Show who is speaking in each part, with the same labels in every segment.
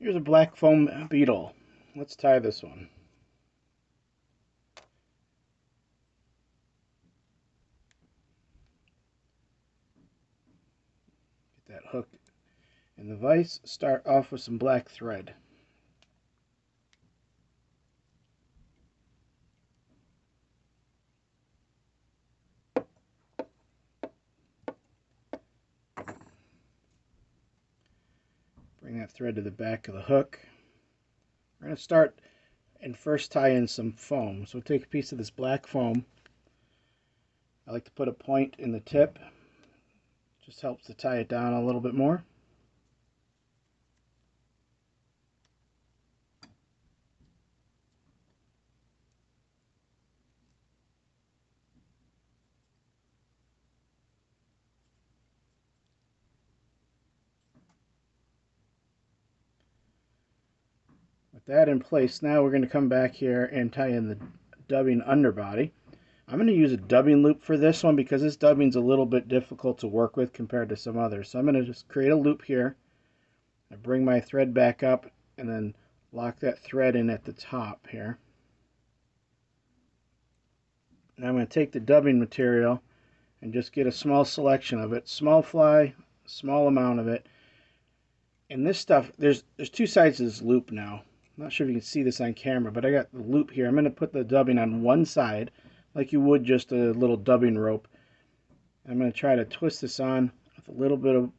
Speaker 1: Here's a black foam beetle. Let's tie this one. Get that hook in the vise. Start off with some black thread. Bring that thread to the back of the hook. We're going to start and first tie in some foam. So take a piece of this black foam. I like to put a point in the tip. Just helps to tie it down a little bit more. With that in place, now we're going to come back here and tie in the dubbing underbody. I'm going to use a dubbing loop for this one because this dubbing's a little bit difficult to work with compared to some others. So I'm going to just create a loop here. I bring my thread back up and then lock that thread in at the top here. Now I'm going to take the dubbing material and just get a small selection of it. Small fly, small amount of it. And this stuff, there's two sides to this loop now. I'm not sure if you can see this on camera, but I got the loop here. I'm going to put the dubbing on one side like you would just a little dubbing rope. I'm going to try to twist this on with a little bit of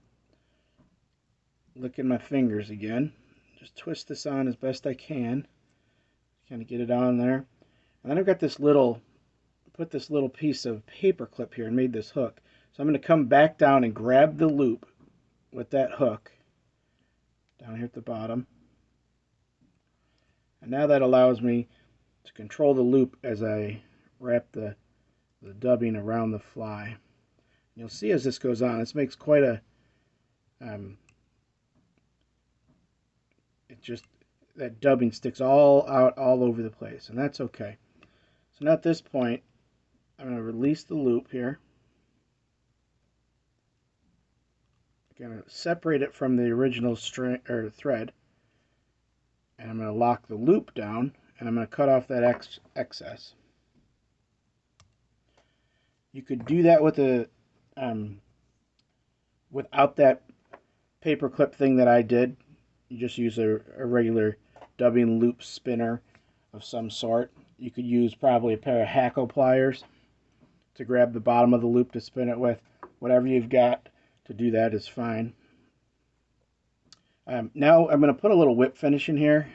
Speaker 1: licking my fingers again. Just twist this on as best I can. Kind of get it on there. And then I've got this little, put this little piece of paper clip here and made this hook. So I'm going to come back down and grab the loop with that hook down here at the bottom. And now that allows me to control the loop as I wrap the dubbing around the fly. You'll see as this goes on, this makes quite a that dubbing sticks all out all over the place, and that's okay. So now at this point, I'm going to release the loop here. I'm going to separate it from the original string or thread, and I'm going to lock the loop down, and I'm going to cut off that excess. You could do that with a without that paper clip thing that I did. You just use a regular dubbing loop spinner of some sort. You could use probably a pair of hackle pliers to grab the bottom of the loop to spin it with. Whatever you've got to do that is fine. Now I'm going to put a little whip finish in here.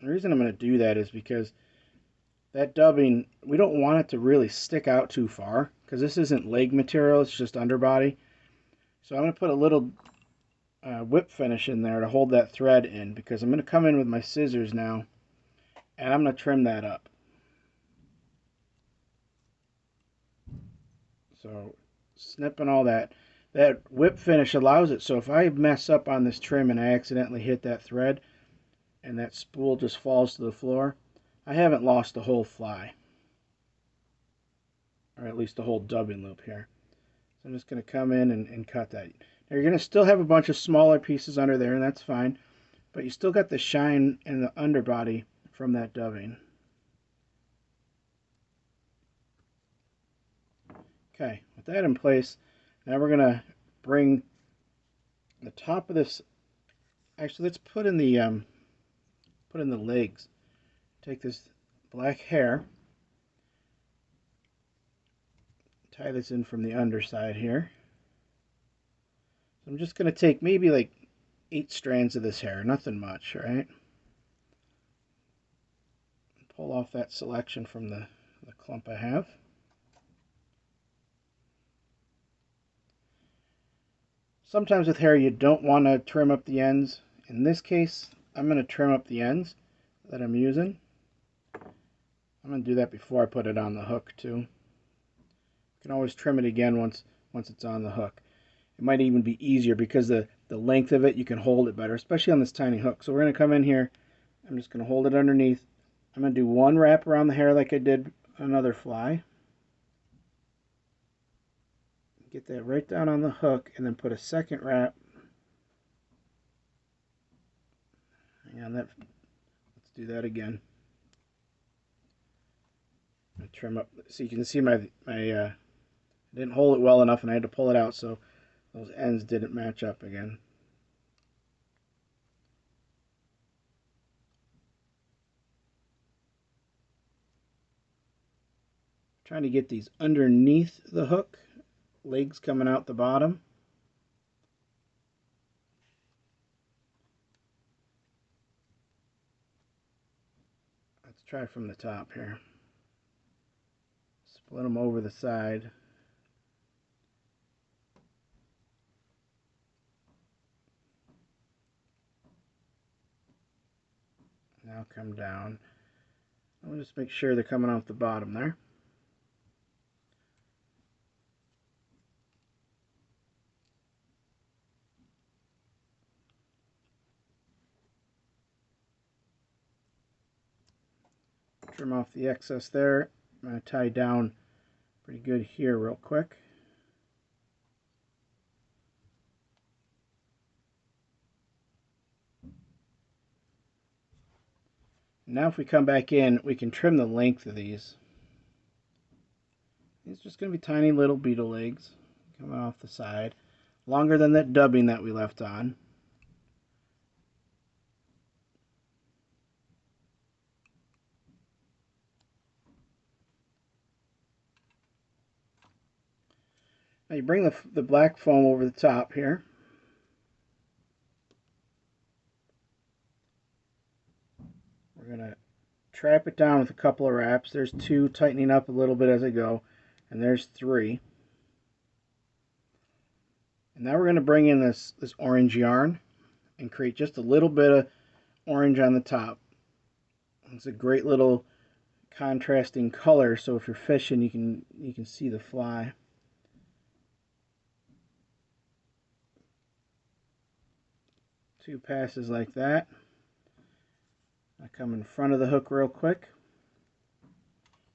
Speaker 1: The reason I'm going to do that is because that dubbing, we don't want it to really stick out too far because this isn't leg material, it's just underbody. So I'm going to put a little whip finish in there to hold that thread in, because I'm going to come in with my scissors now and I'm going to trim that up. So snipping all that. That whip finish allows it so if I mess up on this trim and I accidentally hit that thread and that spool just falls to the floor, I haven't lost the whole fly, or at least the whole dubbing loop here. So I'm just going to come in and cut that. Now you're going to still have a bunch of smaller pieces under there, and that's fine, but you still got the shine in the underbody from that dubbing. Okay, with that in place, now we're going to bring the top of this, actually let's put in the legs. Take this black hair, tie this in from the underside here. So I'm just going to take maybe like 8 strands of this hair, nothing much, right? Pull off that selection from the clump I have. Sometimes with hair you don't want to trim up the ends. In this case, I'm going to trim up the ends that I'm using. I'm going to do that before I put it on the hook too. You can always trim it again once it's on the hook. It might even be easier because the length of it, you can hold it better, especially on this tiny hook. So we're going to come in here. I'm just going to hold it underneath. I'm going to do one wrap around the hair like I did another fly. Get that right down on the hook and then put a second wrap. Hang And let's do that again. Trim up so you can see my I didn't hold it well enough and I had to pull it out, so those ends didn't match up again. Trying to get these underneath the hook, legs coming out the bottom. Let's try from the top here. Split them over the side. Now come down. I'll just make sure they're coming off the bottom there. Trim off the excess there. I'm going to tie down pretty good here real quick. Now if we come back in, we can trim the length of these. These are just going to be tiny little beetle legs coming off the side. Longer than that dubbing that we left on. Now you bring the black foam over the top here. We're going to trap it down with a couple of wraps. There's 2, tightening up a little bit as I go, and there's 3. And now we're going to bring in this orange yarn and create just a little bit of orange on the top. It's a great little contrasting color, so if you're fishing you can see the fly. Two passes like that. I come in front of the hook real quick.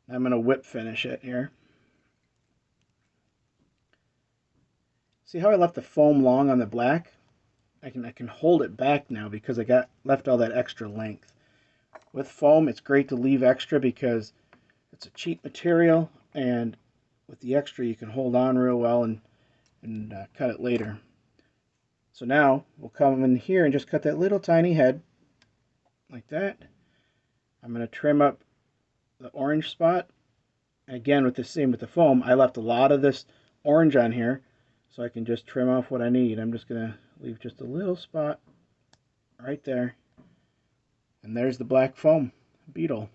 Speaker 1: I'm going to whip finish it here. See how I left the foam long on the black? I can hold it back now because I left all that extra length. With foam, it's great to leave extra because it's a cheap material, and with the extra you can hold on real well and cut it later. So now we'll come in here and just cut that little tiny head like that. I'm going to trim up the orange spot. Again, with the same with the foam, I left a lot of this orange on here, so I can just trim off what I need. I'm just going to leave just a little spot right there. And there's the black foam beetle.